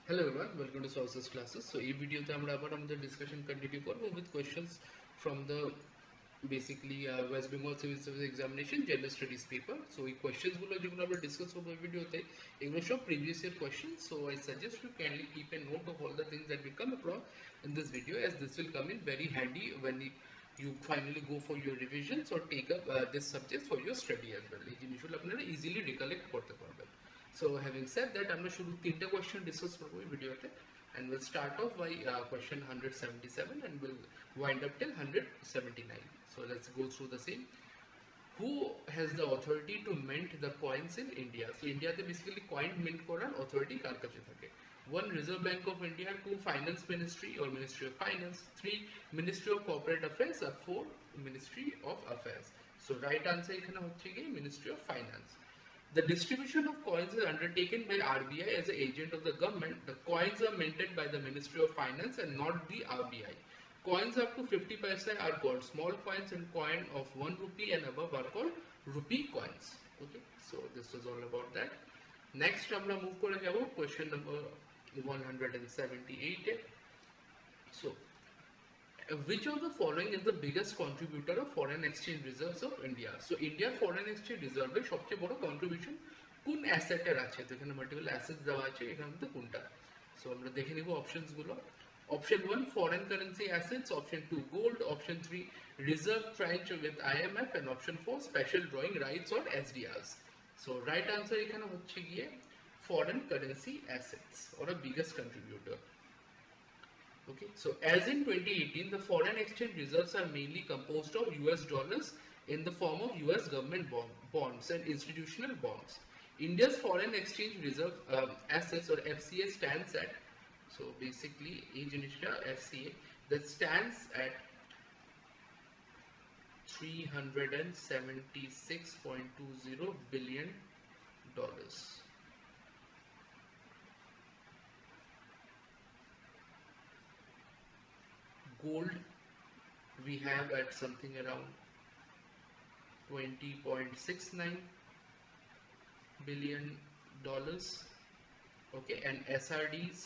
Hello everyone, welcome to Sources classes. So in video আমরা আবার আমাদের discussion continue করব with questions from the basically West Bengal Civil Service examination general studies paper. So এই questions গুলো যেগুলো আমরা discuss করব এই ভিডিওতে এগুলো সব previous year questions. So I suggest you kindly keep a note of all the things that we come across in this video, as this will come in very handy when you finally go for your revisions or take up this subject for your study as well. এই জিনিসগুলো আপনারা easily recollect করতে পারবেন. So having said that, আমরা শুধু তিনটা question discuss করব এই ভিডিওতে, and we'll start off by question 177 and we'll wind up till 179. So let's go through the same. Who has the authority to mint the coins in India? So India তে basically coin mint করার authority কার কাছে থাকে? 1 Reserve Bank of India, 2 Finance Ministry or Ministry of Finance, 3 Ministry of Corporate Affairs, or 4 Ministry of Affairs. So right answer এখানে হচ্ছে কি Ministry of Finance. The distribution of coins is undertaken by RBI as an agent of the government. The coins are minted by the Ministry of Finance and not the RBI. Coins up to 50 paisa are called small coins, and coin of 1 rupee and above are called rupee coins. Okay, so this was all about that. Next, আমরা move করে যাব question number 178. So, which of the following is the biggest contributor of foreign exchange reserves of India? So India foreign exchange reserve এর সবচেয়ে বড় contribution কোন asset এর আছে? তো এখানে multiple assets দেওয়া আছে, এখানে মধ্যে কোনটা? So আমরা দেখে নিব options গুলো. Option 1 foreign currency assets, option 2 gold, option 3 reserve tranche with IMF, and option 4 special drawing rights or SDRs. So right answer এখানে হচ্ছে গিয়ে foreign currency assets or a biggest contributor. Okay, so as in 2018, the foreign exchange reserves are mainly composed of US dollars in the form of US government bonds and institutional bonds. India's foreign exchange reserve assets or FCA stands at, so basically FCA that stands at $376.20 billion. Gold we have at something around $20.69 billion. Okay, and SRDs,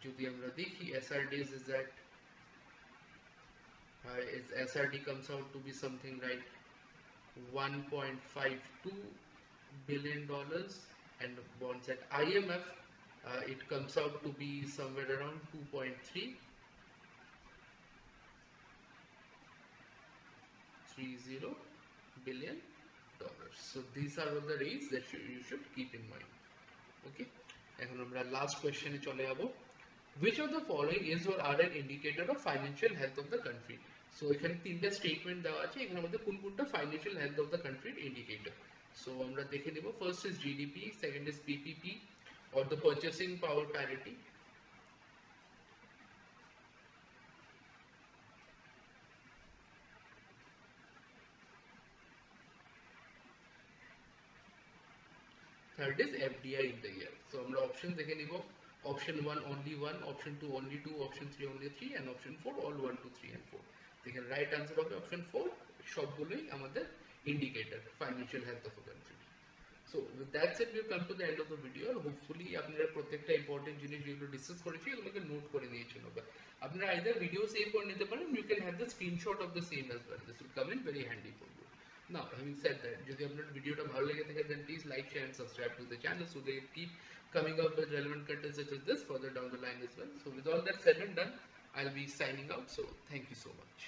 যদি আমরা দেখি SRDs is that SRD comes out to be something like $1.52 billion, and bonds at IMF it comes out to be somewhere around $2.330 billion. So these are all the rates that you should keep in mind. Okay, এখন আমরা last question এ চলে যাব. Which of the following is or are an indicator of financial health of the country? So এখানে তিনটা statement দেওয়া আছে, এখানে আমাদের কোন কোনটা financial health of the country indicator. So আমরা দেখে নিব. First is GDP, second is PPP or the purchasing power parity. Third is FDI in the year. So আমরা option দেখে নিব. Option 1 only 1, option 2 only 2, option 3 only 3, and option 4 all 1, 2, 3 and 4. দেখেন right answer হবে option 4, সবগুলোই আমাদের indicator financial health of a country. So with that said, we have come to the end of the video. Hopefully আপনারা প্রত্যেকটা important জিনিস যেগুলো discuss করেছি এগুলোকে নোট করে নিয়েছেন। আপনারা either video save করে নিতে পারেন, you can have the screenshot of the same as well. This will come in very handy for you. Now having said that, যদি আপনার ভিডিওটা ভালো লেগে থাকে then please like, share and subscribe to the channel so they keep coming up with relevant content such as this further down the line as well. So with all that said and done, I'll be signing out. So thank you so much.